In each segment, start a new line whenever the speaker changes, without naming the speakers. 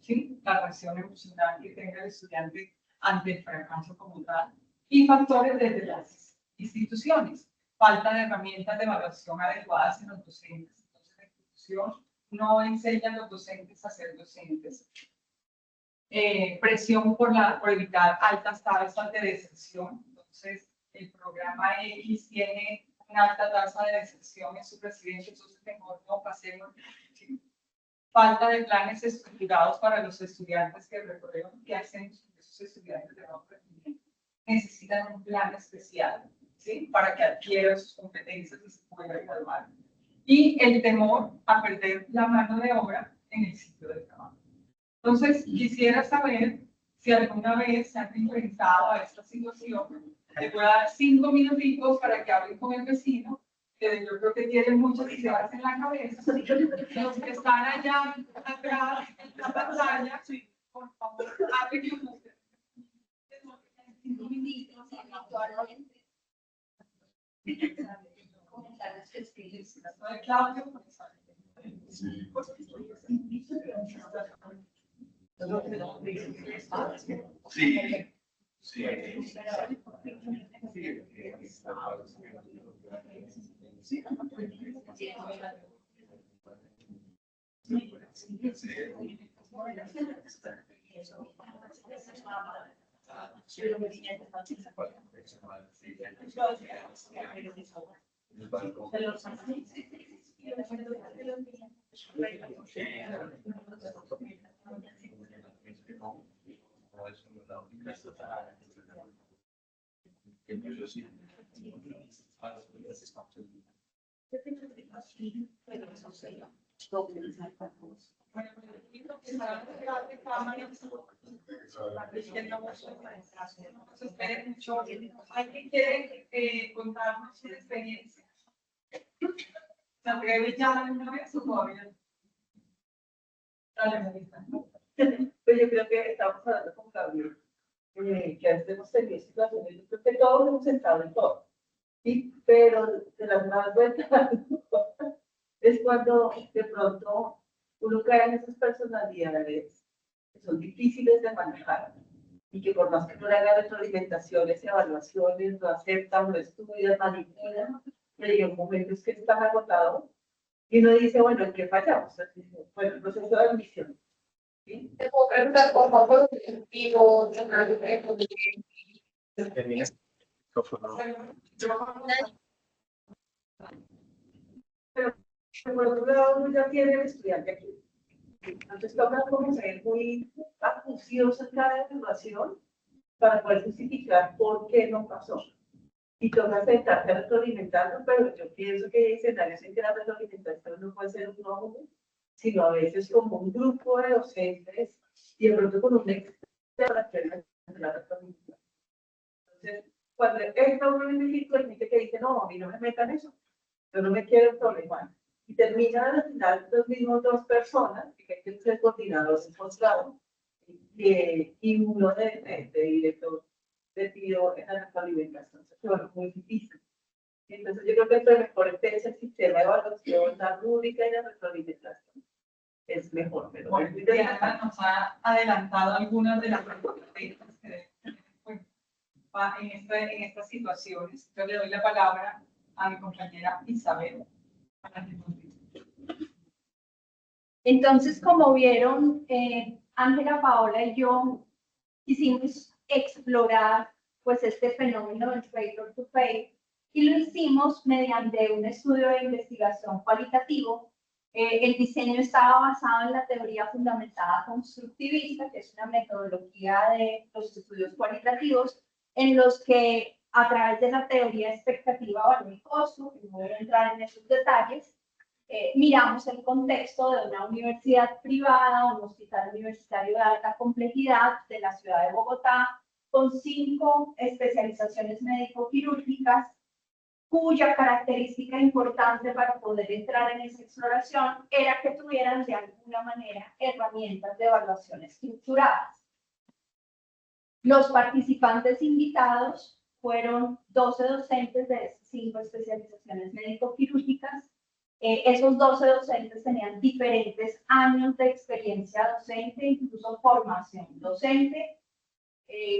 ¿sí? La reacción emocional que tenga el estudiante ante el fracaso como tal. Y factores desde las instituciones. Falta de herramientas de evaluación adecuadas en los docentes. Entonces, la institución no enseña a los docentes a ser docentes. Presión por evitar altas tasas de deserción. Entonces, el programa X tiene una alta tasa de deserción en su presidencia, entonces mejor no pasemos. ¿Sí? Falta de planes estructurados para los estudiantes que reprueban. ¿Qué hacemos con esos estudiantes de bajo rendimiento? Necesitan un plan especial, ¿sí? Para que adquieran sus competencias y se puedan evaluar. Y el temor a perder la mano de obra en el sitio de trabajo. Entonces, quisiera saber si alguna vez se han enfrentado a esta situación. Les voy a dar 5 minutitos para que hablen con el vecino, que yo creo que tienen muchas ideas en la cabeza. Los que están allá atrás en la pantalla, por favor, hablen con ustedes. 5 minutitos, actualmente. Comentarios que escribes. Claudio, sí. Sí. ¿Alguien quiere contarnos su experiencia? ¿Se atreve ya de una vez o todavía? Dale, Marita.
Pues yo creo que estamos hablando con Gabriel, que a veces hemos tenido situaciones, yo creo que todos hemos estado en todo, ¿sí? Pero de las más vueltas es cuando de pronto uno cae en esas personalidades que son difíciles de manejar y que por más que uno haga retroalimentaciones, evaluaciones, lo aceptan, lo estudian, manipulan, pero llega un momento es que están agotados y uno dice, bueno, ¿en qué fallamos? Bueno, el proceso de admisión. ¿Sí?
Te puedo preguntar, por favor, vivo,
Pero por otro lado, uno ya tiene el estudiante aquí. Entonces toca como ser muy acucioso en cada evaluación para poder justificar por qué no pasó. Y toca sentarse retroalimentando, pero yo pienso que hay escenarios en que la retroalimentación no puede ser uno a uno, sino a veces como un grupo de docentes y de pronto con un experto para hacer la retroalimentación. Entonces, cuando entra uno en el ciclo, hay gente que dice, no, a mí no me metan eso, yo no me quiero problemar. Y terminan al final los mismos dos personas, que hay que ser coordinadores postrados, y uno de director de tiro en la retroalimentación. Se vuelve muy difícil. Entonces, yo creo que lo mejor es el sistema de evaluación, la rúbrica y la retroalimentación. Es mejor, pero
bueno, Diana nos ha adelantado algunas de las preguntas que en estas situaciones. Yo le doy la palabra a mi compañera Isabel.
Entonces, como vieron, Ángela, Paola y yo quisimos explorar pues este fenómeno del failure to fail y lo hicimos mediante un estudio de investigación cualitativo. El diseño estaba basado en la teoría fundamentada constructivista, que es una metodología de los estudios cualitativos en los que a través de la teoría expectativa, valor y costo, que no voy a entrar en esos detalles, miramos el contexto de una universidad privada, un hospital universitario de alta complejidad de la ciudad de Bogotá, con 5 especializaciones médico-quirúrgicas, cuya característica importante para poder entrar en esa exploración era que tuvieran de alguna manera herramientas de evaluación estructuradas. Los participantes invitados fueron 12 docentes de esas 5 especializaciones médico-quirúrgicas, Esos 12 docentes tenían diferentes años de experiencia docente, incluso formación docente,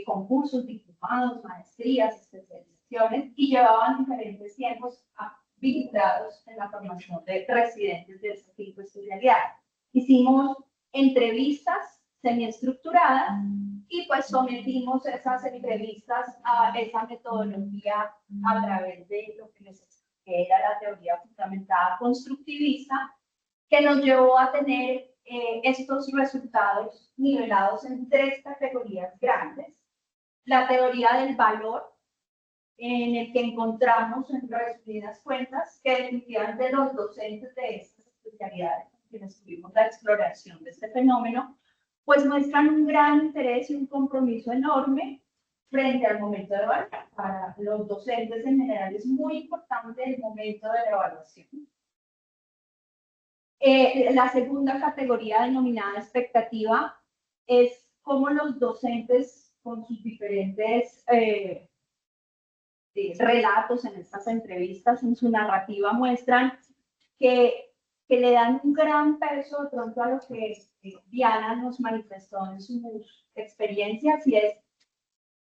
concursos, diplomados, maestrías, especializaciones, y llevaban diferentes tiempos vinculados en la formación de residentes de este tipo de especialidad. Hicimos entrevistas semiestructuradas y pues sometimos esas entrevistas a esa metodología a través de lo que les expliqué, que era la teoría fundamentada constructivista, que nos llevó a tener estos resultados nivelados en 3 categorías grandes. La teoría del valor, en el que encontramos en resumidas cuentas que definitivamente los docentes de estas especialidades, quienes tuvimos la exploración de este fenómeno, pues muestran un gran interés y un compromiso enorme frente al momento de evaluar. Para los docentes en general es muy importante el momento de la evaluación. La segunda categoría denominada expectativa es cómo los docentes con sus diferentes relatos en estas entrevistas, en su narrativa, muestran que le dan un gran peso de pronto a lo que Diana nos manifestó en sus experiencias, y es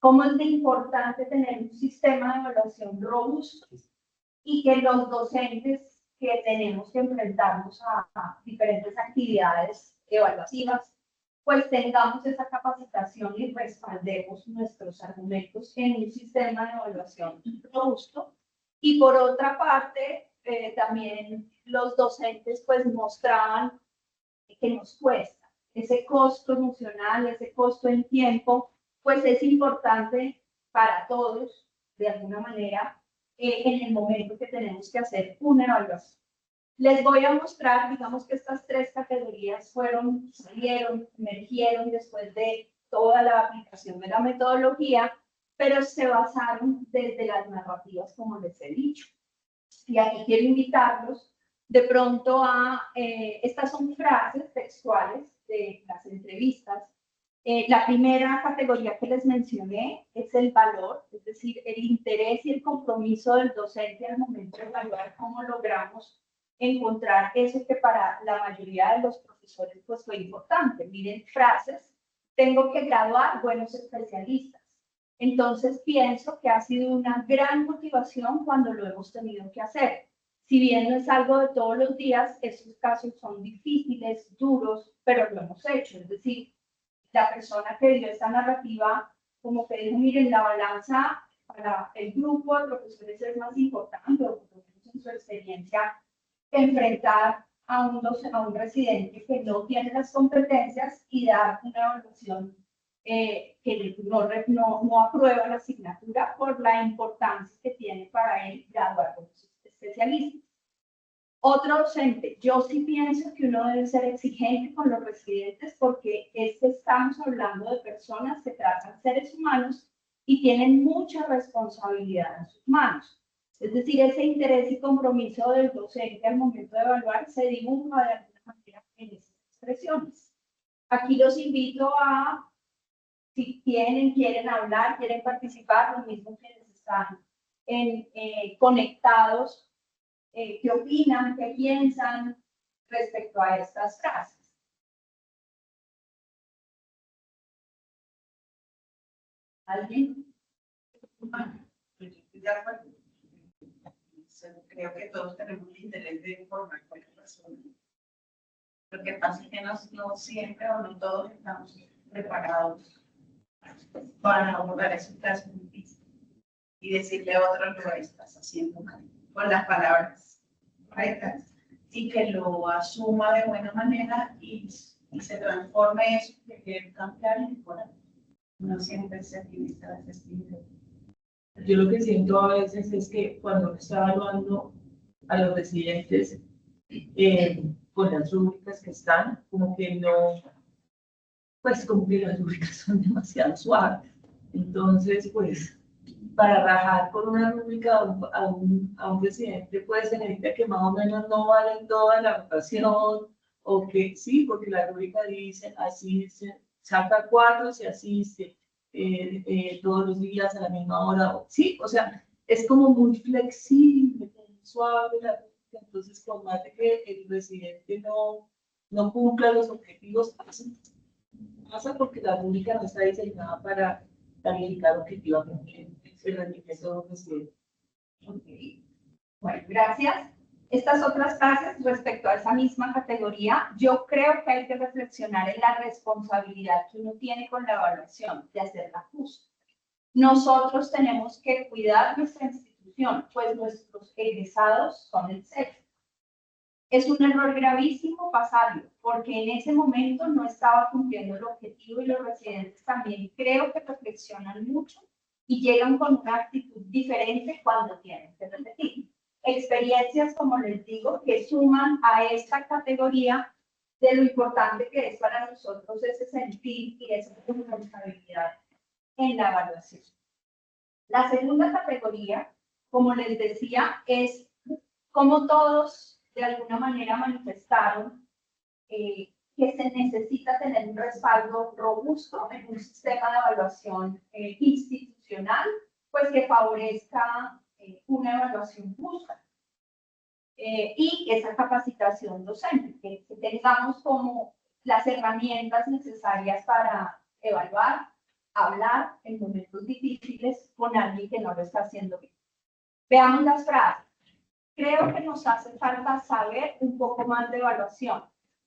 cómo es de importante tener un sistema de evaluación robusto y que los docentes que tenemos que enfrentarnos a diferentes actividades evaluativas, pues tengamos esa capacitación y respaldemos nuestros argumentos en un sistema de evaluación robusto. Y por otra parte, también los docentes pues mostraban que nos cuesta ese costo emocional, ese costo en tiempo, pues es importante para todos, de alguna manera, en el momento que tenemos que hacer una evaluación. Les voy a mostrar, digamos que estas 3 categorías salieron, emergieron después de toda la aplicación de la metodología, pero se basaron desde las narrativas, como les he dicho. Y aquí quiero invitarlos de pronto a, estas son frases textuales de las entrevistas. La primera categoría que les mencioné es el valor, es decir, el interés y el compromiso del docente al momento de evaluar cómo logramos encontrar eso que para la mayoría de los profesores pues fue importante. Miren, frases: tengo que graduar buenos especialistas. Entonces pienso que ha sido una gran motivación cuando lo hemos tenido que hacer. Si bien no es algo de todos los días, estos casos son difíciles, duros, pero lo hemos hecho. Es decir, la persona que dio esta narrativa como que dijo, miren, la balanza para el grupo de profesores es más importante, o por lo menos en su experiencia, enfrentar a un residente que no tiene las competencias y dar una evaluación que no aprueba la asignatura por la importancia que tiene para él graduar como especialista. Otro docente: yo sí pienso que uno debe ser exigente con los residentes porque es que estamos hablando de personas que tratan seres humanos y tienen mucha responsabilidad en sus manos. Es decir, ese interés y compromiso del docente al momento de evaluar se dibuja de alguna manera en esas expresiones. Aquí los invito a, si quieren hablar, quieren participar, lo mismo quienes están conectados, qué opinan, qué piensan respecto a estas frases. ¿Alguien?
De acuerdo. Creo que todos tenemos el interés de informar con las personas. Lo que pasa es que no siempre o no todos estamos preparados para abordar esos casos difíciles y decirle a otro: lo estás haciendo mal, con las palabras correctas, y que lo asuma de buena manera y se transforme eso de querer cambiar y mejorar. No siempre se utiliza la festividad.
Yo lo que siento a veces es que cuando uno está evaluando a los residentes con las rúbricas que están, como que no, pues como que las rúbricas son demasiado suaves. Entonces, pues, para rajar con una rúbrica a un residente, pues se necesita que más o menos no vale toda la rotación, o que sí, porque la rúbrica dice, así se saca 4, se asiste todos los días a la misma hora. Sí, o sea, es como muy flexible, muy suave la entonces por más de que el residente no cumpla los objetivos, pasa porque la rúbrica no está diseñada para calificar objetivamente el rendimiento de un residente.
Ok. Bueno, gracias. Estas otras frases respecto a esa misma categoría, yo creo que hay que reflexionar en la responsabilidad que uno tiene con la evaluación, de hacerla justa. Nosotros tenemos que cuidar nuestra institución, pues nuestros egresados son el sexo. Es un error gravísimo pasarlo, porque en ese momento no estaba cumpliendo el objetivo y los residentes también creo que reflexionan mucho y llegan con una actitud diferente cuando tienen que repetir. Experiencias, como les digo, que suman a esta categoría de lo importante que es para nosotros ese sentir y esa responsabilidad en la evaluación. La segunda categoría, como les decía, es como todos de alguna manera manifestaron que se necesita tener un respaldo robusto en un sistema de evaluación institucional, pues que favorezca una evaluación justa y esa capacitación docente, que tengamos como las herramientas necesarias para evaluar, hablar en momentos difíciles con alguien que no lo está haciendo bien. Veamos las frases. Creo que nos hace falta saber un poco más de evaluación.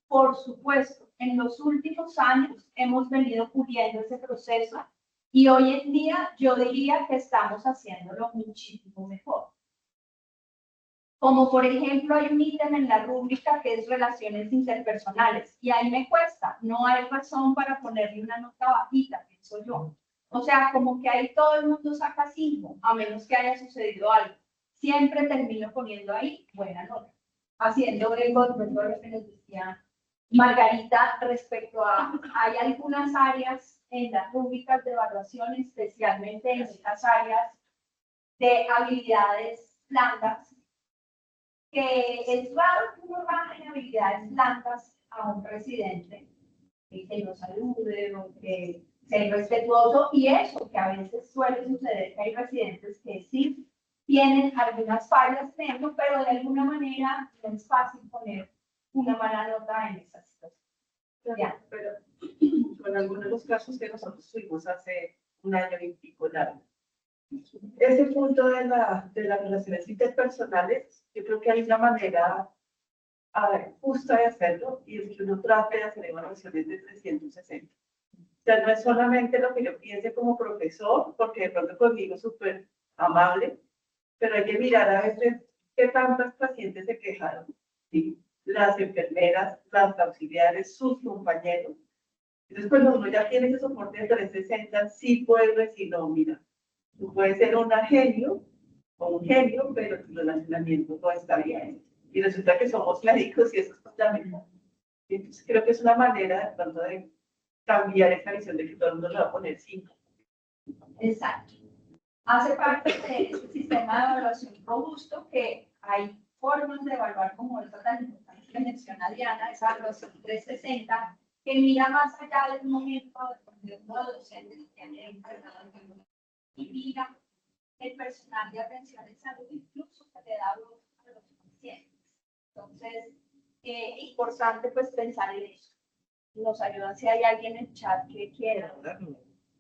Por supuesto, en los últimos años hemos venido puliendo ese proceso y hoy en día yo diría que estamos haciéndolo muchísimo mejor. Como por ejemplo hay un ítem en la rúbrica que es relaciones interpersonales y ahí me cuesta, no hay razón para ponerle una nota bajita, pienso yo. O sea, como que ahí todo el mundo saca 5, a menos que haya sucedido algo. Siempre termino poniendo ahí buena nota. Haciendo eco de lo que nos decía Margarita respecto a, hay algunas áreas en las rúbricas de evaluación, especialmente en estas áreas de habilidades blandas, que es raro que uno baje en habilidades blandas a un residente, que lo salude o que sea respetuoso, y eso, que a veces suele suceder que hay residentes que sí tienen algunas fallas dentro, pero de alguna manera no es fácil poner una mala nota en esa situación. Ya.
Pero con algunos de los casos que nosotros tuvimos hace un año y pico largo. Ese punto de las relaciones interpersonales, yo creo que hay una manera justa de hacerlo y es que uno trate de hacer evaluaciones de 360. O sea, no es solamente lo que yo piense como profesor, porque de pronto conmigo es súper amable, pero hay que mirar a veces qué tantas pacientes se quejaron, ¿sí? Las enfermeras, las auxiliares, sus compañeros. Entonces, cuando uno ya tiene ese soporte de 360, sí puede decir, no, mira, tú puedes ser un genio o un genio, pero tu relacionamiento no está bien. Y resulta que somos médicos y eso es fundamental. Entonces, creo que es una manera de pronto de cambiar esa visión de que todo el mundo le va a poner 5.
Exacto. Hace parte de ese sistema de evaluación robusto que hay formas de evaluar como esta tan importante que menciona Diana, esa evaluación 360, que mira más allá del momento de uno docente que tiene encargado y mira el personal de atención en salud, incluso que le da voz a los pacientes. Entonces, importante pues pensar en eso. Nos ayuda si hay alguien en el chat que quiera.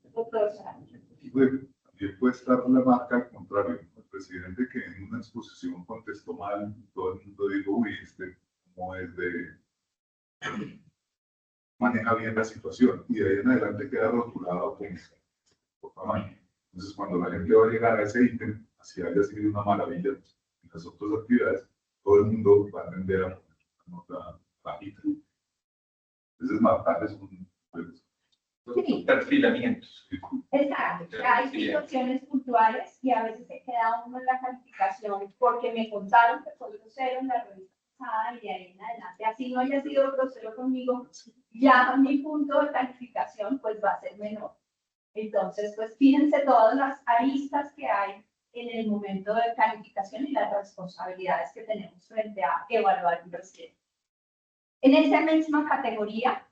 Doctor Sánchez.
Bueno, también puede estar la marca al contrario, el presidente que en una exposición contestó mal, todo el mundo dijo, uy, como es de maneja bien la situación, y de ahí en adelante queda rotulado por tamaño. Entonces, cuando la gente va a llegar a ese ítem, así haya sido una maravilla en las otras actividades, todo el mundo va a tender a poner una nota bajita. Entonces, marcarles
Sí.
Perfilamientos.
Exacto, hay situaciones puntuales y a veces se queda uno en la calificación porque me contaron que fue grosero en la revista pasada y de ahí en adelante, así no haya sido grosero conmigo, ya mi punto de calificación pues va a ser menor. Entonces, pues fíjense todas las aristas que hay en el momento de calificación y las responsabilidades que tenemos frente a evaluar un residente. En esa misma categoría,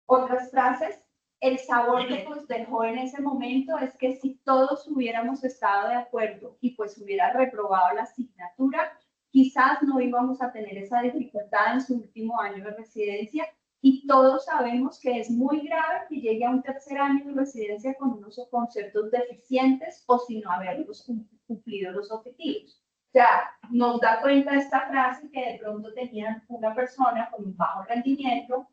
otras frases. El sabor que nos dejó en ese momento es que si todos hubiéramos estado de acuerdo y pues hubiera reprobado la asignatura, quizás no íbamos a tener esa dificultad en su último año de residencia, y todos sabemos que es muy grave que llegue a un tercer año de residencia con unos conceptos deficientes o sin haberlos cumplido los objetivos. O sea, nos da cuenta esta frase que de pronto tenían una persona con un bajo rendimiento,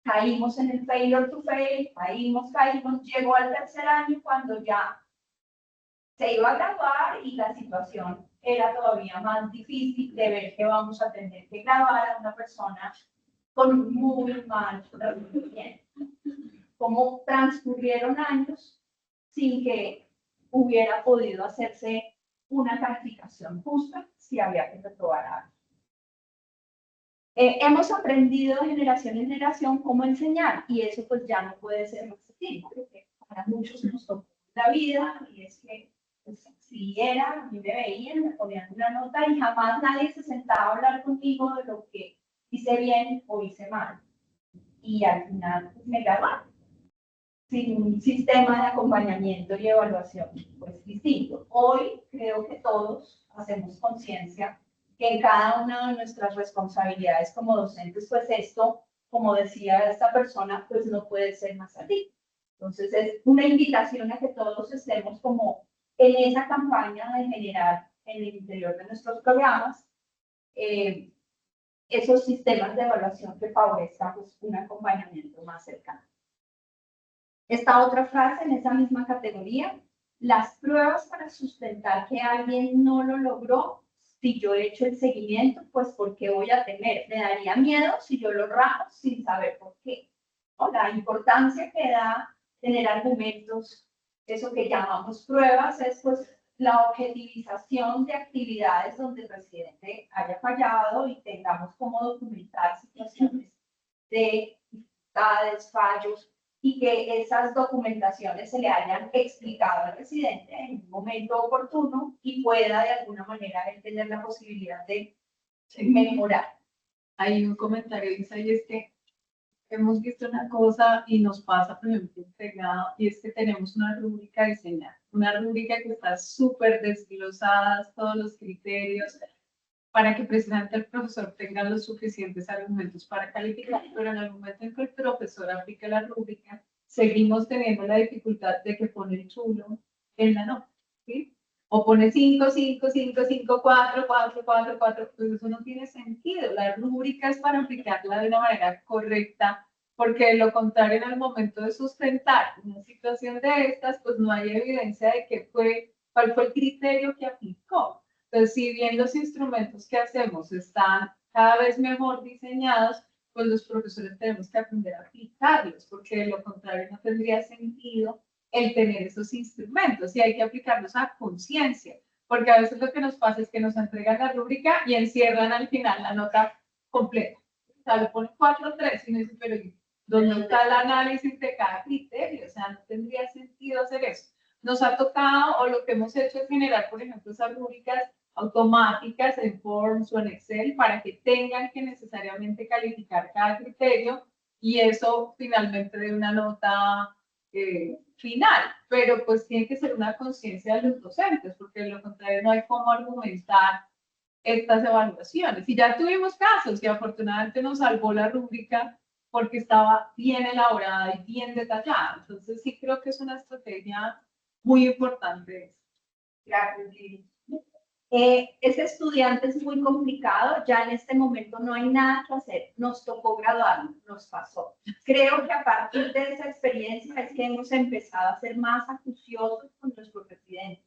caímos en el failure to fail, caímos, llegó al tercer año cuando ya se iba a graduar y la situación era todavía más difícil de ver que vamos a tener que graduar a una persona con muy mal rendimiento. Cómo transcurrieron años sin que hubiera podido hacerse una calificación justa si había que reprobar algo. Hemos aprendido de generación en generación cómo enseñar, y eso pues ya no puede ser más así, porque para muchos nos tocó la vida, y es que pues, si era, a mí me veían, me ponían una nota y jamás nadie se sentaba a hablar conmigo de lo que hice bien o hice mal. Y al final pues, me graduaron sin un sistema de acompañamiento y evaluación pues distinto. Hoy creo que todos hacemos conciencia que en cada una de nuestras responsabilidades como docentes, pues esto, como decía esta persona, pues no puede ser más así. Entonces es una invitación a que todos estemos como en esa campaña de generar en el interior de nuestros programas esos sistemas de evaluación que favorezcan pues, un acompañamiento más cercano. Esta otra frase en esa misma categoría, las pruebas para sustentar que alguien no lo logró, si yo he hecho el seguimiento, pues ¿por qué voy a temer? Me daría miedo si yo lo rajo sin saber por qué. ¿No? La importancia que da tener argumentos, eso que llamamos pruebas, es pues la objetivización de actividades donde el residente haya fallado y tengamos cómo documentar situaciones de dificultades, fallos, y que esas documentaciones se le hayan explicado al residente en un momento oportuno y pueda de alguna manera él tener la posibilidad de mejorar.
Hay un comentario, Isa, y es que hemos visto una cosa y nos pasa, por ejemplo, integrado, y es que tenemos una rúbrica diseñada, una rúbrica que está súper desglosada, todos los criterios, para que precisamente el profesor tenga los suficientes argumentos para calificar, pero en el momento en que el profesor aplica la rúbrica, seguimos teniendo la dificultad de que pone el chulo en la nota, ¿sí? O pone 5, 5, 5, 5, 4, 4, 4, 4, pues eso no tiene sentido. La rúbrica es para aplicarla de una manera correcta, porque de lo contrario, en el momento de sustentar una situación de estas, pues no hay evidencia de cuál fue el criterio que aplicó. Entonces, si bien los instrumentos que hacemos están cada vez mejor diseñados, pues los profesores tenemos que aprender a aplicarlos, porque de lo contrario no tendría sentido el tener esos instrumentos, y hay que aplicarlos a conciencia, porque a veces lo que nos pasa es que nos entregan la rúbrica y encierran al final la nota completa. O sea, le ponen 4 o 3 y no dicen, pero ¿dónde está el análisis de cada criterio? O sea, no tendría sentido hacer eso. Nos ha tocado, o lo que hemos hecho es generar, por ejemplo, esas rúbricas automáticas en Forms o en Excel para que tengan que necesariamente calificar cada criterio, y eso finalmente dé una nota final, pero pues tiene que ser una conciencia de los docentes, porque de lo contrario no hay cómo argumentar estas evaluaciones. Y ya tuvimos casos y afortunadamente nos salvó la rúbrica porque estaba bien elaborada y bien detallada. Entonces sí creo que es una estrategia muy importante.
Gracias, Lili. Ese estudiante es muy complicado, ya en este momento no hay nada que hacer, nos tocó graduarnos, nos pasó. Creo que a partir de esa experiencia es que hemos empezado a ser más acuciosos con nuestros residentes,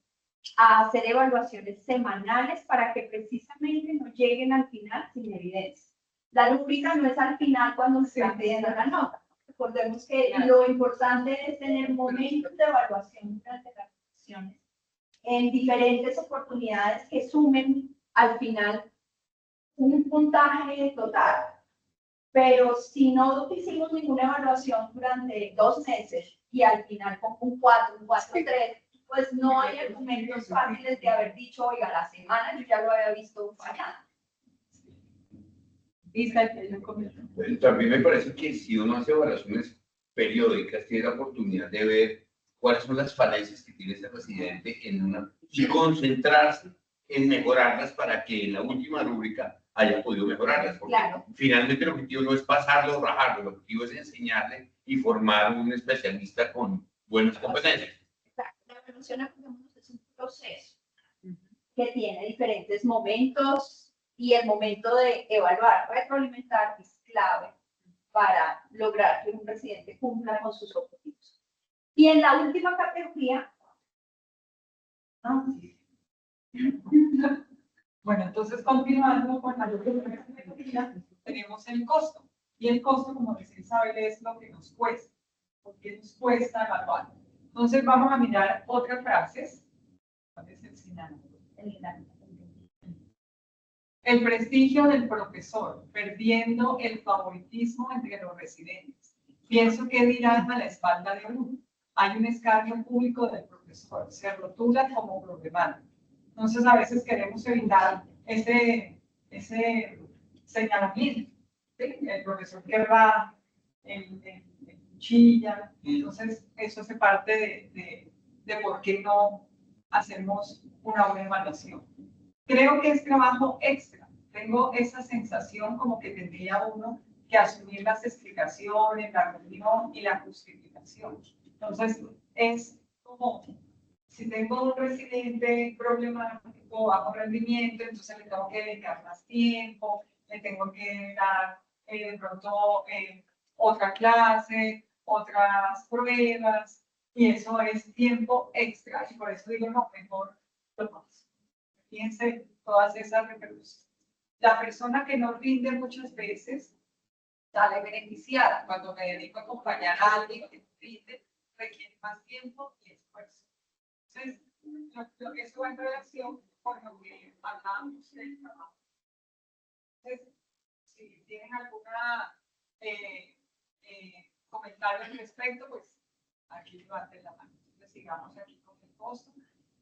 a hacer evaluaciones semanales para que precisamente no lleguen al final sin evidencia. La rúbrica no es al final cuando se está pidiendo la nota. Recordemos que lo importante es tener momentos de evaluación durante las sesiones en diferentes oportunidades que sumen al final un puntaje total. Pero si no hicimos ninguna evaluación durante 2 meses y al final con un 4, un 4, 3, pues no hay argumentos fáciles de haber dicho, oiga, la semana yo ya lo había visto fallando.
También me parece que si uno hace evaluaciones periódicas, tiene la oportunidad de ver cuáles son las falencias que tiene ese residente en una, y concentrarse en mejorarlas para que en la última rúbrica haya podido mejorarlas. Porque
Claro.
finalmente el objetivo no es pasarlo o rajarlo, el objetivo es enseñarle y formar un especialista con buenas competencias.
Exacto. La evaluación, acordémonos, es un proceso que tiene diferentes momentos y el momento de evaluar, retroalimentar es clave para lograr que un residente cumpla con sus objetivos. Y en la última categoría,
Bueno, entonces continuando con la última categoría, tenemos el costo. Y el costo, como decía Isabel, es lo que nos cuesta, porque nos cuesta evaluar. Entonces vamos a mirar otras frases. ¿Cuál es el final? El prestigio del profesor, perdiendo el favoritismo entre los residentes. Pienso que dirán a la espalda de uno. Hay un escarnio público del profesor, se rotula como problemático. Entonces a veces queremos evitar ese señalamiento. ¿Sí? El profesor que va, el cuchilla. Entonces eso hace parte de por qué no hacemos una buena evaluación. Creo que es trabajo extra. Tengo esa sensación como que tendría uno que asumir las explicaciones, la reunión y la justificación. Entonces, es como si tengo un residente problemático, bajo rendimiento, entonces le tengo que dedicar más tiempo, le tengo que dar de pronto otra clase, otras pruebas, y eso es tiempo extra, y por eso digo, no, mejor lo más. Fíjense todas esas repercusiones. La persona que no rinde muchas veces sale beneficiada. Cuando me dedico a acompañar a alguien que no rinde, requiere más tiempo y esfuerzo. Entonces, eso va en relación con lo que hablamos del trabajo. Entonces, si tienen alguna comentario al respecto, pues aquí levanten la mano. Entonces, sigamos aquí con el costo.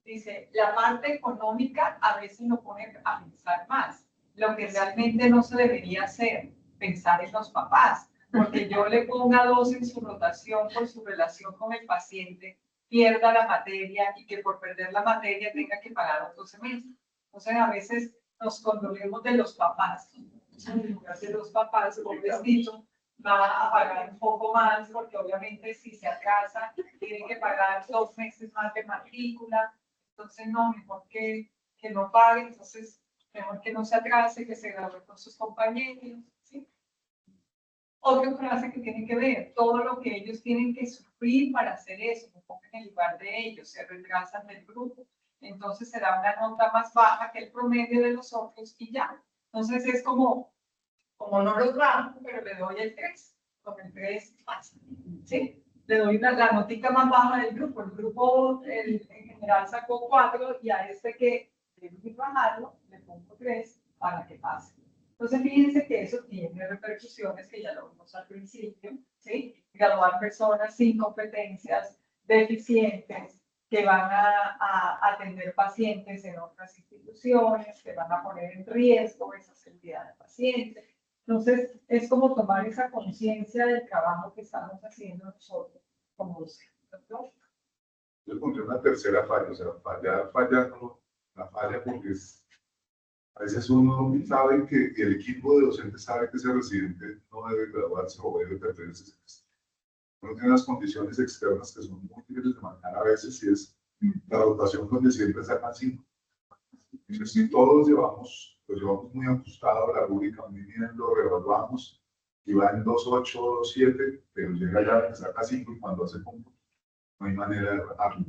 Dice, la parte económica a veces nos pone a pensar más. Lo que realmente no se debería hacer, pensar en los papás. Porque yo le ponga 2 en su rotación por su relación con el paciente, pierda la materia y que por perder la materia tenga que pagar otro semestre. Entonces, a veces nos condolemos de los papás. En lugar de los papás, pobrecito, va a pagar un poco más, porque obviamente si se atrasa, tiene que pagar 2 meses más de matrícula. Entonces, no, mejor que no pague, entonces, mejor que no se atrase, que se gradúe con sus compañeros, ¿sí? Otra frase que tiene que ver, todo lo que ellos tienen que sufrir para hacer eso, me pongo en el lugar de ellos, se retrasan del grupo, entonces será una nota más baja que el promedio de los otros y ya. Entonces es como no los bajo, pero le doy el 3, con el 3 pasa, ¿sí? Le doy la notica más baja del grupo, el grupo en general sacó 4 y a este que debe bajarlo, le pongo 3 para que pase. Entonces, fíjense que eso tiene repercusiones que ya lo vimos al principio, ¿sí? Graduar personas sin competencias, deficientes, que van a atender pacientes en otras instituciones, que van a poner en riesgo esa seguridad del paciente. Entonces, es como tomar esa conciencia del trabajo que estamos haciendo nosotros como docentes, ¿no?
Yo encontré una tercera falla, o sea, no, la falla porque a veces uno sabe que el equipo de docentes sabe que ese residente no debe graduarse o debe perder ese semestre. Uno tiene las condiciones externas que son muy difíciles de manejar a veces y es la rotación donde siempre sacan 5. Entonces, si todos lo llevamos muy ajustado a la rúbrica, muy bien, lo reevaluamos y va en 2.8, 2.7, pero llega ya, saca 5 y cuando hace punto, no hay manera de bajarlo.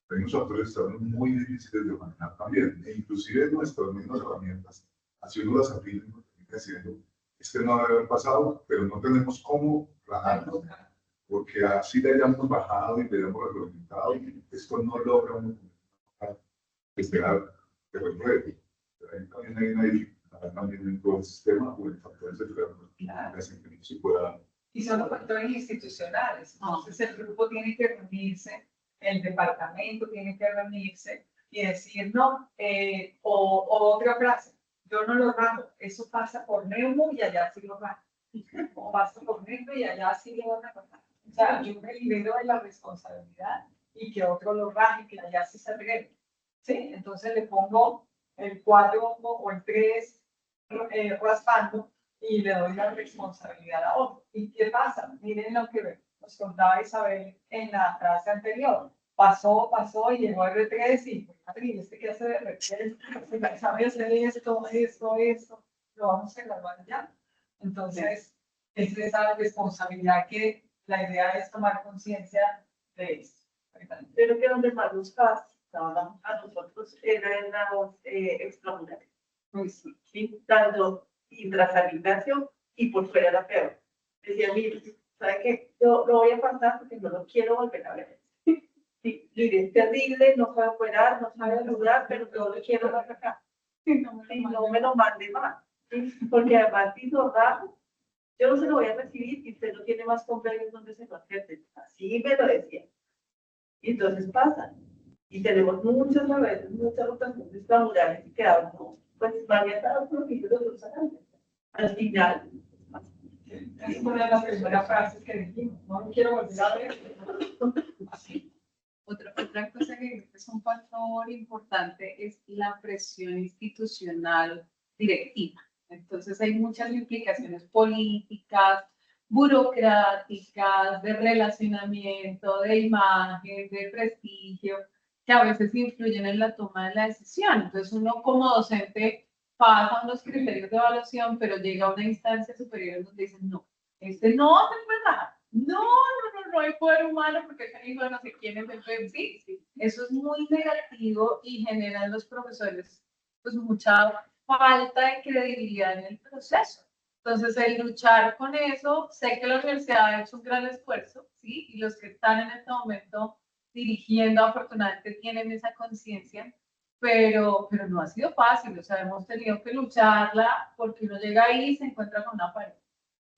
Hay unos autores que están muy difíciles de manejar también, e inclusive nuestras mismas herramientas, así uno las afina y diciendo, este no debe haber pasado, pero no tenemos cómo bajarlo, porque así le hayamos bajado y le hayamos reglamentado, esto no logra uno esperar que renueve. Pero ahí también hay una dificultad también en todo el sistema, o en factores externos, que hacen que no se pueda.
Y son los factores institucionales. Entonces, el grupo tiene que reunirse, el departamento tiene que reunirse y decir, no, o otra frase, yo no lo rajo, eso pasa por Neumo y allá sí lo rajo. O pasa por Neumo y allá sí lo van a rajar. O sea, yo me libero de la responsabilidad y que otro lo raje, que allá sí se regue. ¿Sí? Entonces le pongo el 4 o el 3 raspando y le doy la responsabilidad a otro. ¿Y qué pasa? Miren lo que nos contaba Isabel en la frase anterior. Pasó y llegó a R3 y, Madrid, ¿este qué hace de R3? ¿Sabe hacer esto? Lo vamos a evaluar ya. Entonces, es esa responsabilidad que la idea es tomar conciencia de esto.
Pero que donde más nos pasaba a nosotros era en la extramurales. ¿Sí? Tanto tras al gimnasio y por fuera era peor. Decía, mire, ¿sabe qué? Yo lo voy a apartar porque no lo quiero volver a ver. Sí, Lidia, es terrible, no sabe operar, no sabe ayudar, pero yo lo quiero ver acá. No me lo mande más. ¿Sí? Porque además, si lo rajo, yo no se lo voy a recibir y usted no tiene más convenios donde se lo acepten. Así me lo decía. Y entonces pasa. Y tenemos muchas rotaciones extramurales y quedamos, pues, variadas por los otros años. Al final,
es una de las primeras frases que dijimos, no quiero volver a ver. Así.
Otra cosa que es un factor importante es la presión institucional directiva. Entonces hay muchas implicaciones políticas, burocráticas, de relacionamiento, de imagen, de prestigio, que a veces influyen en la toma de la decisión. Entonces uno como docente pasa unos criterios de evaluación, pero llega a una instancia superior donde dicen, no, no es verdad. No hay poder humano porque ese hijo de no sé quién es el PEP. Sí, eso es muy negativo y genera en los profesores pues mucha falta de credibilidad en el proceso. Entonces, el luchar con eso, sé que la universidad ha hecho un gran esfuerzo, ¿sí? Y los que están en este momento dirigiendo, afortunadamente, tienen esa conciencia, pero no ha sido fácil, o sea, hemos tenido que lucharla porque uno llega ahí y se encuentra con una pared.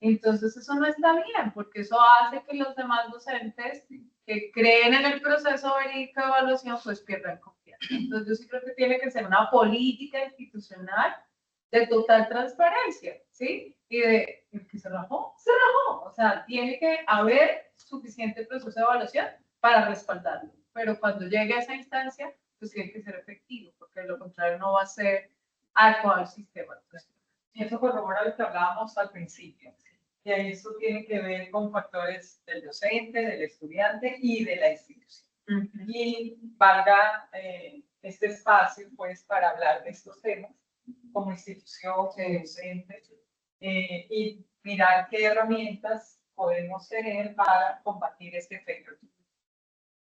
Entonces eso no está bien, porque eso hace que los demás docentes que creen en el proceso verídico de evaluación, pues pierdan confianza. Entonces yo sí creo que tiene que ser una política institucional de total transparencia, ¿sí? Y de, el que se rajó. O sea, tiene que haber suficiente proceso de evaluación para respaldarlo. Pero cuando llegue a esa instancia, pues tiene que ser efectivo, porque de lo contrario no va a ser adecuado el sistema. Entonces,
y eso corrobora lo que hablábamos al principio. Y eso tiene que ver con factores del docente, del estudiante y de la institución. Y valga este espacio, pues, para hablar de estos temas como institución, como docente, y mirar qué herramientas podemos tener para combatir este efecto.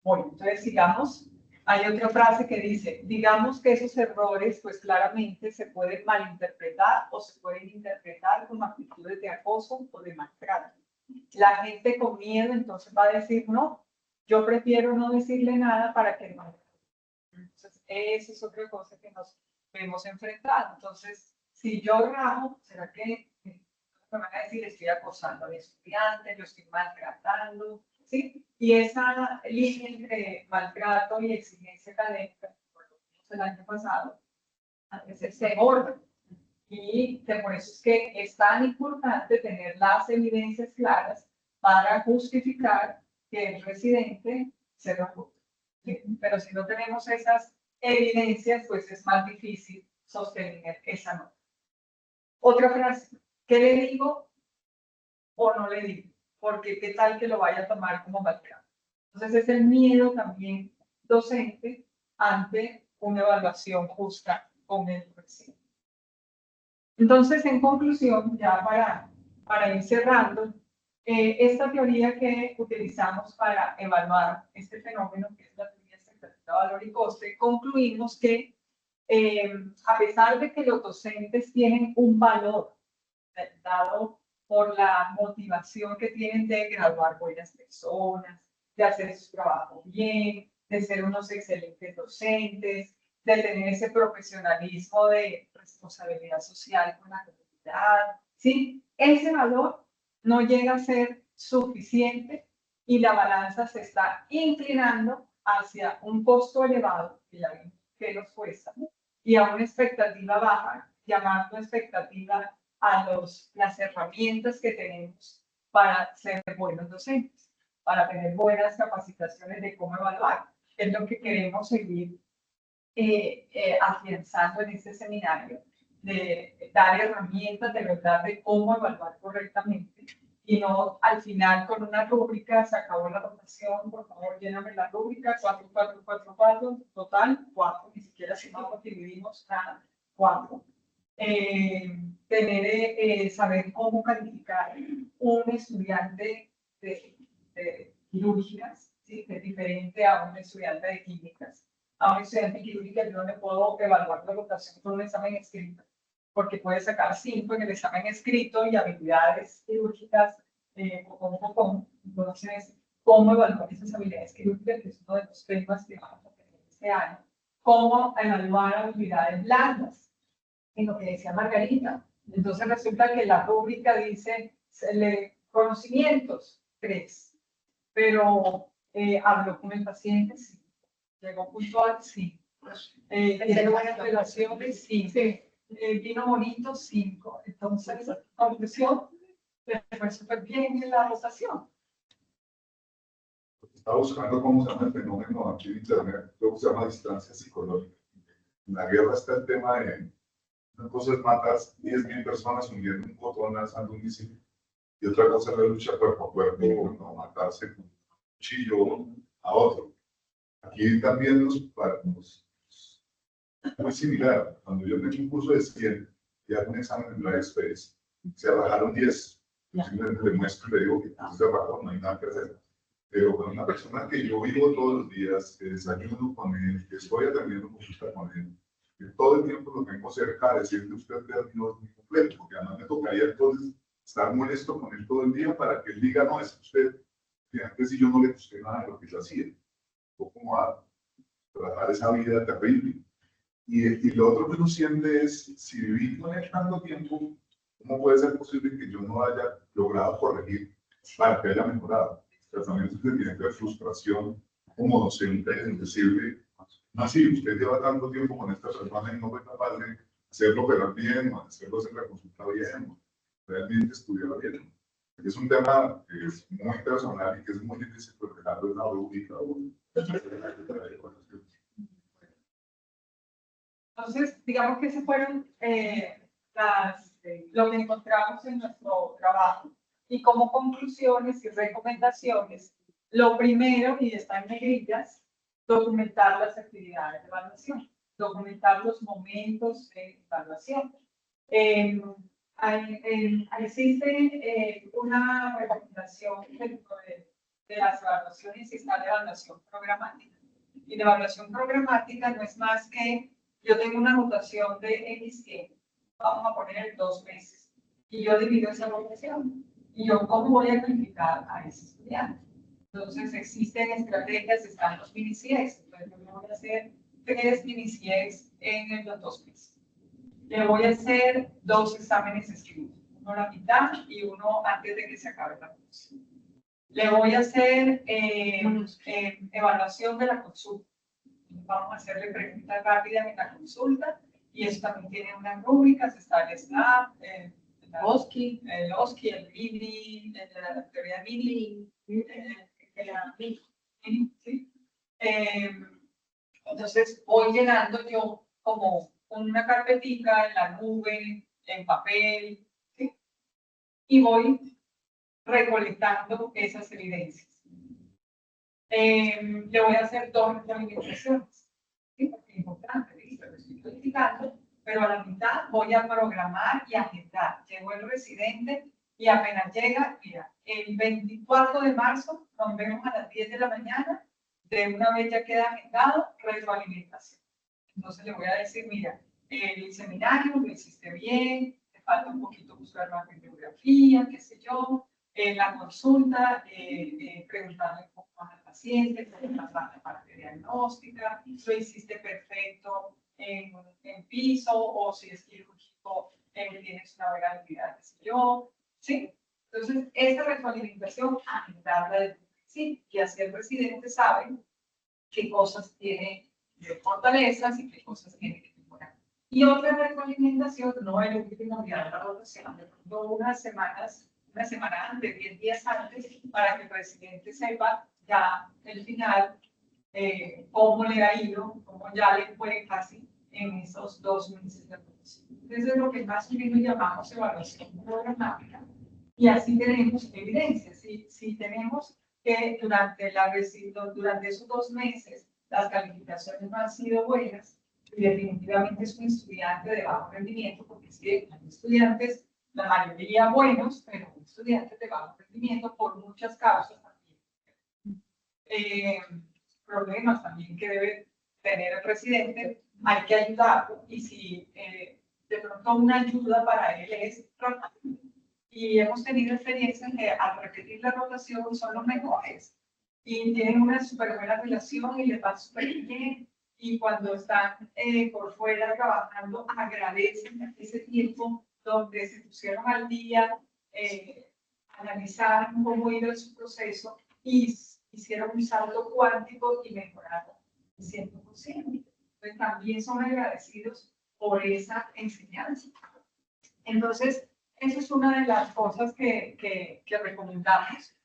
Bueno, entonces sigamos. Hay otra frase que dice, digamos que esos errores, pues claramente se pueden malinterpretar o se pueden interpretar como actitudes de acoso o de maltrato. La gente con miedo entonces va a decir, no, yo prefiero no decirle nada para que no. Entonces, esa es otra cosa que nos vemos enfrentados. Entonces, si yo rajo, ¿será que me van a decir, estoy acosando al estudiante, yo estoy maltratando? ¿Sí? Y esa línea entre maltrato y exigencia académica, por lo menos el año pasado, a veces se borra. Y por eso es que es tan importante tener las evidencias claras para justificar que el residente se rajó. ¿Sí? Pero si no tenemos esas evidencias, pues es más difícil sostener esa nota. Otra frase, ¿qué le digo o no le digo? Porque qué tal que lo vaya a tomar como maltrato. Entonces es el miedo también docente ante una evaluación justa con el residente. Entonces, en conclusión, ya para ir cerrando, esta teoría que utilizamos para evaluar este fenómeno, que es la teoría expectativa, valor y coste, concluimos que a pesar de que los docentes tienen un valor dado por la motivación que tienen de graduar buenas personas, de hacer su trabajo bien, de ser unos excelentes docentes, de tener ese profesionalismo de responsabilidad social con la comunidad, ¿sí? Ese valor no llega a ser suficiente y la balanza se está inclinando hacia un costo elevado, que nos cuesta, y a una expectativa baja, llamando expectativa a las herramientas que tenemos para ser buenos docentes, para tener buenas capacitaciones de cómo evaluar. Es lo que queremos seguir afianzando en este seminario, de dar herramientas de verdad de cómo evaluar correctamente y no al final con una rúbrica, se acabó la rotación, por favor lléname la rúbrica, 4, 4, 4, 4, total 4, ni siquiera sumamos, dividimos nada, 4. Saber cómo calificar un estudiante de quirúrgicas, ¿sí? Que es diferente a un estudiante de químicas. A un estudiante de quirúrgicas yo no le puedo evaluar la rotación con un examen escrito, porque puede sacar 5 en el examen escrito y habilidades quirúrgicas entonces, ¿cómo evaluar esas habilidades quirúrgicas? Que es uno de los temas que vamos a tener este año. ¿Cómo evaluar habilidades blandas? En lo que decía Margarita. Entonces resulta que la rúbrica dice conocimientos, 3, pero habló con el paciente, sí. Llegó puntual, sí. Tiene buenas relaciones, sí. Vino bonito, 5. Entonces, conclusión, le fue súper bien en la rotación.
Estaba buscando cómo se llama el fenómeno aquí en internet, creo que se llama distancia psicológica. En la guerra está el tema de una cosa es matar 10.000 personas hundiendo un botón lanzando un misil y otra cosa es la lucha cuerpo a cuerpo, no matarse con un cuchillo a otro. Aquí también muy similar. Cuando yo metí un curso de 100 y hago un examen en Live Space, se rajaron 10. Simplemente le muestro y le digo que se rajaron, no hay nada que hacer. Pero con una persona que yo vivo todos los días, que desayuno con él, que estoy atendiendo consulta con él, que todo el tiempo lo tengo cerca, decirle usted terminó mi completo, porque además me tocaría entonces estar molesto con él todo el día para que él diga, no, es usted, que antes si yo no le gusté nada de lo que yo hacía. ¿Cómo va a tratar esa vida terrible? Y lo otro que uno siente es, si viví con él tanto tiempo, ¿cómo puede ser posible que yo no haya logrado corregir para que haya mejorado? Tratamientos que tienen que ver frustración como docente, es decirle, así, usted lleva tanto tiempo con esta persona y no fue capaz de hacerlo operar bien, o hacerlo hacer la consulta bien, o realmente estudiar bien. Es un tema que es muy personal y que es muy difícil reflejarlo en la rúbrica.
Entonces, digamos que esas fueron lo que encontramos en nuestro trabajo. Y como conclusiones y recomendaciones, lo primero, y está en negrillas, documentar las actividades de evaluación, documentar los momentos de evaluación. Existe una recomendación dentro de las evaluaciones y está la evaluación programática. Y la evaluación programática no es más que yo tengo una rotación de X tiempo, vamos a poner 2 meses, y yo divido esa rotación. Y yo, ¿cómo voy a calificar a ese estudiante? Entonces, existen estrategias, están los mini-CIEX. Entonces, yo voy a hacer 3 mini-CIEX en los 2 meses. Le voy a hacer 2 exámenes escritos, uno a la mitad y uno antes de que se acabe la curso. Le voy a hacer evaluación de la consulta. Vamos a hacerle preguntas rápidas en la consulta y eso también tiene unas rúbricas, está el SNAP, el OSCE, el MINI, la teoría MINI, ¿sí? Entonces voy llenando yo como una carpetita en la nube, en papel, ¿sí? Y voy recolectando esas evidencias. Le voy a hacer 2 retroalimentaciones, ¿sí? Porque es importante, ¿sí? Lo estoy criticando, pero a la mitad voy a programar y agendar. Llegó el residente y apenas llega, mira, el 24 de marzo nos vemos a las 10 de la mañana, de una vez ya queda agendado, retroalimentación. Entonces le voy a decir, mira, el seminario lo hiciste bien, te falta un poquito buscar más bibliografía, qué sé yo, la consulta, preguntarle un poco más al paciente, más la parte diagnóstica, lo hiciste perfecto en piso, o si es quirúrgico, tienes una buena habilidad, qué sé yo, ¿sí? Entonces, esta retroalimentación, agendarla desde el principio, y así el residente sabe qué cosas tiene de fortalezas y qué cosas tiene que mejorar. Y otra retroalimentación, no el último día de la rotación, de pronto una semana antes, 10 días antes, para que el residente sepa ya el final cómo le ha ido, cómo ya le fue casi en esos 2 meses de rotación. Entonces es lo que más o menos llamamos evaluación programática. Y así tenemos evidencia. Si tenemos que durante esos 2 meses las calificaciones no han sido buenas, y definitivamente es un estudiante de bajo rendimiento, porque sí, hay estudiantes, la mayoría buenos, pero estudiantes de bajo rendimiento por muchas causas también. Problemas también que debe tener el residente, hay que ayudarlo, y si de pronto una ayuda para él es rotar. Y hemos tenido experiencias que al repetir la rotación son los mejores y tienen una súper buena relación y les va súper bien. Y cuando están por fuera trabajando, agradecen ese tiempo donde se pusieron al día, analizaron cómo iba su proceso y hicieron un salto cuántico y mejoraron 100%. Entonces también son agradecidos por esa enseñanza. Entonces, eso es una de las cosas que recomendamos.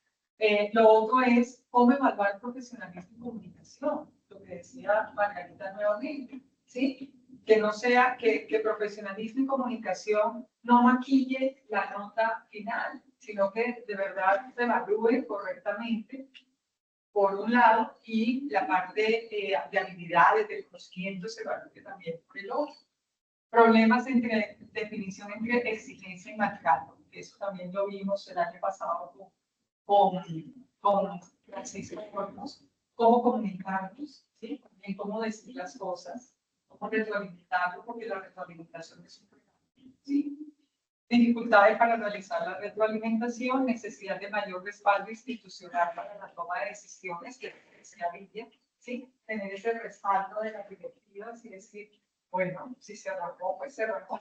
Lo otro es cómo evaluar el profesionalismo en comunicación, lo que decía Margarita nuevamente, ¿sí? Que no sea que profesionalismo y comunicación no maquille la nota final, sino que de verdad se evalúe correctamente, por un lado, y la parte de habilidades, de conocimiento se evalúe también por el otro. Problemas entre definición entre exigencia y maltrato. Eso también lo vimos el año pasado con Francisco Hornos. Cómo comunicarnos, ¿sí? También cómo decir las cosas, cómo retroalimentarlo, porque la retroalimentación es importante, ¿sí? Dificultades para realizar la retroalimentación, necesidad de mayor respaldo institucional para la toma de decisiones, que decía Lidia, ¿sí? Tener ese respaldo de las directivas y decir, bueno, si se arrancó, pues se arrancó.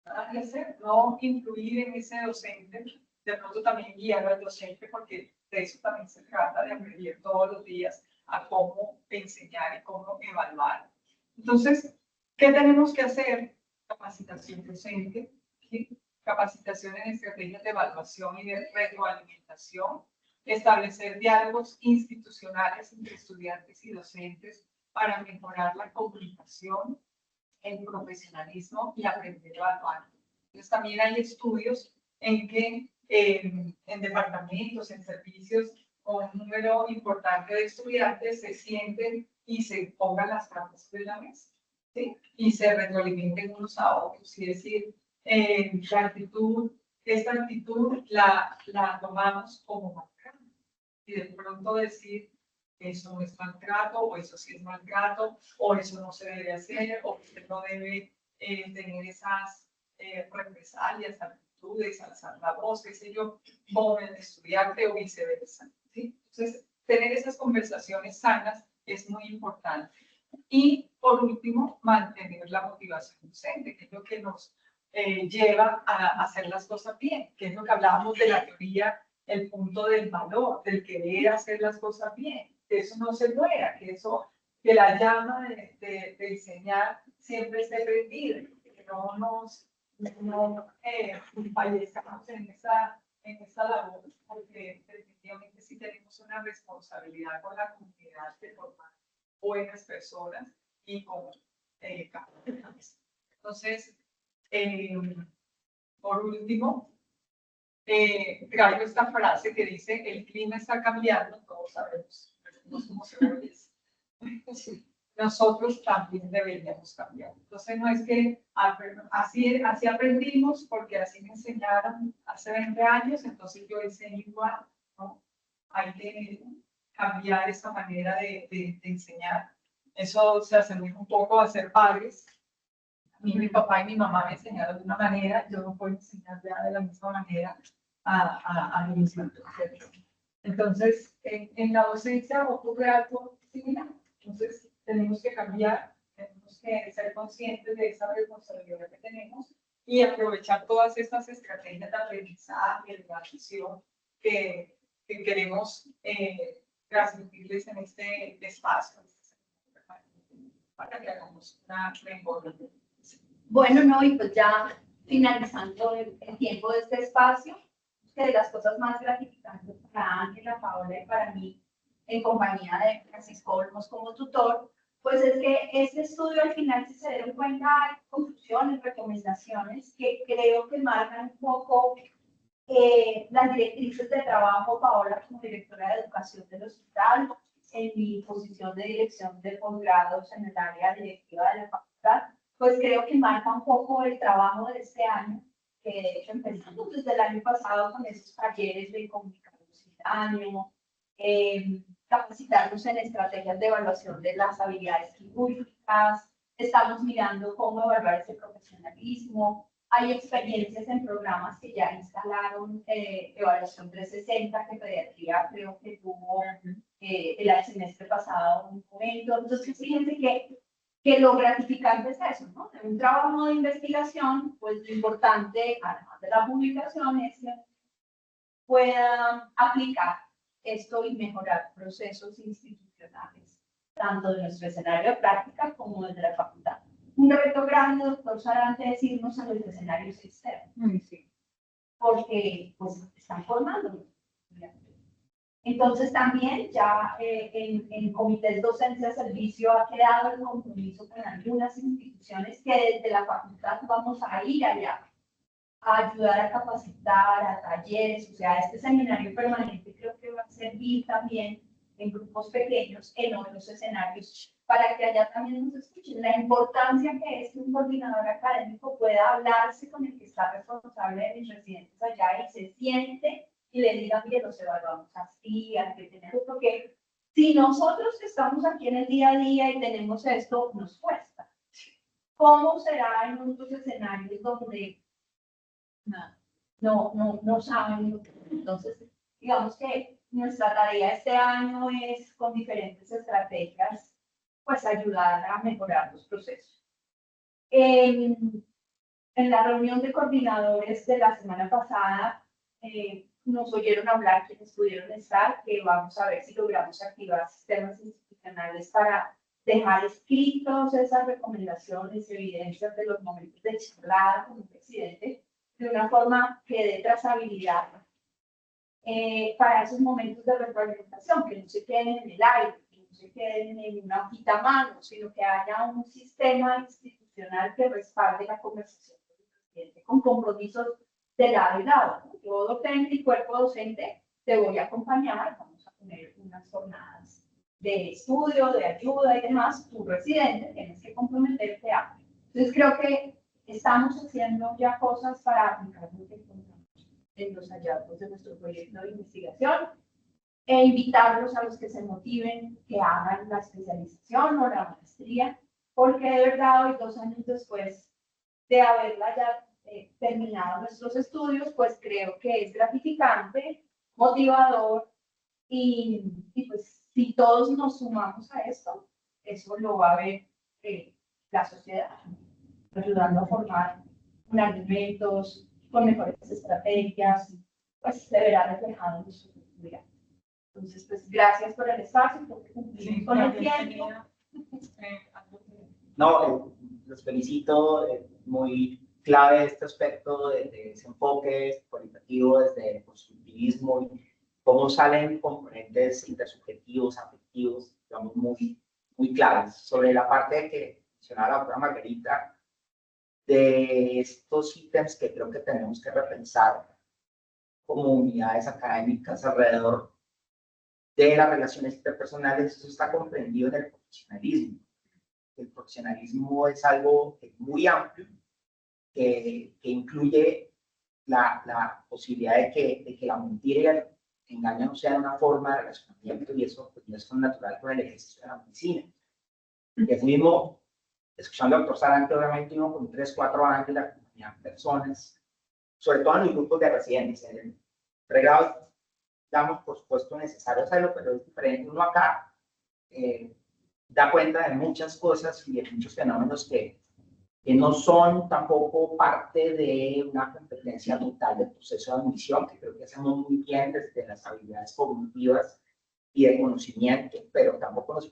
Nada que hacer, no incluir en ese docente, de pronto también guiar al docente, porque de eso también se trata, de aprender todos los días a cómo enseñar y cómo evaluar. Entonces, ¿qué tenemos que hacer? Capacitación docente, ¿sí? Capacitación en estrategias de evaluación y de retroalimentación, establecer diálogos institucionales entre estudiantes y docentes para mejorar la comunicación, el profesionalismo y aprender evaluando. Entonces también hay estudios en que en departamentos, en servicios con un número importante de estudiantes se sienten y se pongan las cartas de la mesa, ¿sí? Y se retroalimenten unos a otros. Es decir, esta actitud la tomamos como maltrato. Y de pronto decir, eso no es maltrato, o eso sí es maltrato, o eso no se debe hacer, o usted no debe tener esas represalias, actitudes, alzar la voz, qué sé yo, como el estudiante o viceversa, ¿sí? Entonces, tener esas conversaciones sanas es muy importante. Y, por último, mantener la motivación docente, que es lo que nos lleva a hacer las cosas bien, que es lo que hablábamos de la teoría, el punto del valor, del querer hacer las cosas bien, que eso no se muera, que la llama de enseñar siempre esté prendida, que no fallezcamos en esa labor, porque definitivamente sí tenemos una responsabilidad con la comunidad de formar buenas personas y con capacidades. Entonces, por último, traigo esta frase que dice, el clima está cambiando, todos sabemos cómo se ve. Nosotros también deberíamos cambiar. Entonces no es que así aprendimos, porque así me enseñaron hace 20 años, entonces yo enseño igual, ¿no? Hay que cambiar esa manera de enseñar. Eso se asemeja un poco a ser padres. A mí, mi papá y mi mamá me enseñaron de una manera, yo no puedo enseñar ya de la misma manera a mis hijos. Entonces, en la docencia ocurre algo similar. Entonces, tenemos que cambiar, tenemos que ser conscientes de esa responsabilidad que tenemos y aprovechar todas estas estrategias de aprendizaje, de evaluación que queremos transmitirles en este espacio, para que hagamos una mejor.
Bueno, no, y pues ya finalizando el tiempo de este espacio, que de las cosas más gratificantes para Ángela, Paola y para mí en compañía de Francisco Olmos como tutor, pues es que este estudio al final, si se dieron cuenta, hay conclusiones, recomendaciones que creo que marcan un poco las directrices de trabajo. Paola, como directora de educación del hospital, en mi posición de dirección de posgrados en el área directiva de la facultad, pues creo que marca un poco el trabajo de este año, que de hecho empezamos desde el año pasado con esos talleres de comunicación simultáneo, capacitarnos en estrategias de evaluación de las habilidades quirúrgicas, estamos mirando cómo evaluar ese profesionalismo. Hay experiencias en programas que ya instalaron evaluación 360, que pediatría creo que tuvo el semestre pasado un momento. Entonces, fíjense que lo gratificante es eso, ¿no? En un trabajo de investigación, pues lo importante, además de la publicación, es que puedan aplicar esto y mejorar procesos institucionales, tanto de nuestro escenario de práctica como desde la facultad. Un reto grande, doctor Sarante, es irnos a los escenarios externos,
Sí.
porque pues están formando. Entonces también ya en comités docentes de servicio ha quedado el compromiso con algunas instituciones que desde la facultad vamos a ir allá a ayudar a capacitar, a talleres, o sea, este seminario permanente creo que va a servir también en grupos pequeños, en otros escenarios, para que allá también nos escuchen la importancia que es que un coordinador académico pueda hablarse con el que está responsable de mis residentes allá y se siente y le diga, mire, los evaluamos así, que tenemos, porque si nosotros que estamos aquí en el día a día y tenemos esto, nos cuesta. ¿Cómo será en otros escenarios donde no saben? Entonces, digamos que nuestra tarea este año es, con diferentes estrategias, pues ayudar a mejorar los procesos. En la reunión de coordinadores de la semana pasada, nos oyeron hablar quienes pudieron estar, que vamos a ver si logramos activar sistemas institucionales para dejar escritos esas recomendaciones y evidencias de los momentos de charla con el presidente, de una forma que dé trazabilidad para esos momentos de retroalimentación, que no se queden en el aire, que no se queden en una hojita a mano, sino que haya un sistema institucional que respalde la conversación con el presidente, con compromisos de lado y lado. Yo, docente y cuerpo docente, te voy a acompañar, vamos a poner unas jornadas de estudio, de ayuda y demás. Tu residente tienes que comprometerte a. Entonces creo que estamos haciendo ya cosas para aplicar lo que encontramos en los hallazgos de nuestro proyecto de investigación e invitarlos a los que se motiven, que hagan la especialización o la maestría, porque de verdad hoy, 2 años después de haberla ya terminado nuestros estudios, pues creo que es gratificante, motivador y pues si todos nos sumamos a esto, eso lo va a ver la sociedad, ayudando a formar argumentos con mejores estrategias, pues se verá reflejado en su cultura. Entonces, pues gracias por el espacio, por cumplir con el tiempo.
No, los felicito, muy clave este aspecto de ese enfoque cualitativo desde el constructivismo y cómo salen componentes intersubjetivos, afectivos, digamos, muy claves. Sobre la parte que mencionaba la doctora Margarita, de estos ítems que creo que tenemos que repensar como unidades académicas alrededor de las relaciones interpersonales, eso está comprendido en el profesionalismo. El profesionalismo es algo muy amplio que incluye la posibilidad de que la mentira y el engaño no sean una forma de relacionamiento, y eso pues, no es tan natural con el ejercicio de la medicina. Y así mismo, escuchando al doctor Sarante, obviamente uno con 3, 4 años de acompañar personas, sobre todo en los grupos de residentes, en el pregrado, damos por supuesto necesario hacerlo, pero es diferente. Uno acá da cuenta de muchas cosas y de muchos fenómenos que no son tampoco parte de una competencia total del proceso de admisión, que creo que hacemos muy bien desde las habilidades cognitivas y de conocimiento, pero tampoco nos